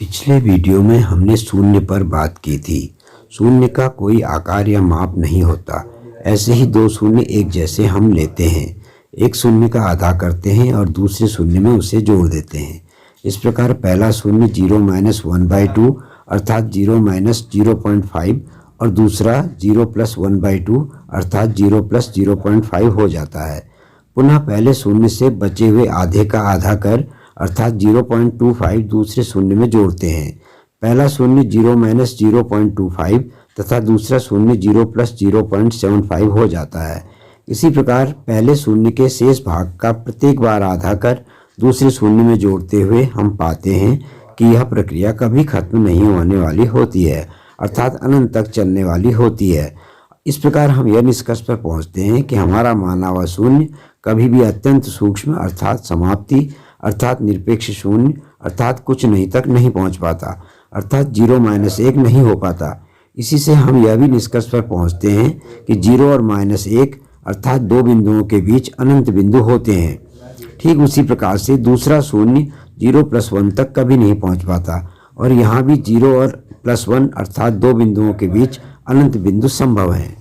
पिछले वीडियो में हमने शून्य पर बात की थी। शून्य का कोई आकार या माप नहीं होता। ऐसे ही दो शून्य एक जैसे हम लेते हैं, एक शून्य का आधा करते हैं और दूसरे शून्य में उसे जोड़ देते हैं। इस प्रकार पहला शून्य 0-1/2 अर्थात 0-0.5 और दूसरा 0+1/2 अर्थात 0+0.5 हो जाता है। पुनः पहले शून्य से बचे हुए आधे का आधा कर अर्थात 0.25 दूसरे शून्य में जोड़ते हैं। पहला शून्य 0-0.25 तथा दूसरा शून्य 0+0.75 हो जाता है। इसी प्रकार पहले शून्य के शेष भाग का प्रत्येक बार आधा कर दूसरे शून्य में जोड़ते हुए हम पाते हैं कि यह प्रक्रिया कभी खत्म नहीं होने वाली होती है, अर्थात अनंत तक चलने वाली होती है। इस प्रकार हम यह निष्कर्ष पर पहुंचते हैं कि हमारा माना हुआ शून्य कभी भी अत्यंत सूक्ष्म अर्थात समाप्ति अर्थात निरपेक्ष शून्य अर्थात कुछ नहीं तक नहीं पहुंच पाता, अर्थात 0-1 नहीं हो पाता। इसी से हम यह भी निष्कर्ष पर पहुंचते हैं कि 0 और -1 अर्थात दो बिंदुओं के बीच अनंत बिंदु होते हैं। ठीक उसी प्रकार से दूसरा शून्य 0+1 तक कभी नहीं पहुंच पाता और यहाँ भी 0 और +1 अर्थात दो बिंदुओं के बीच अनंत बिंदु संभव है।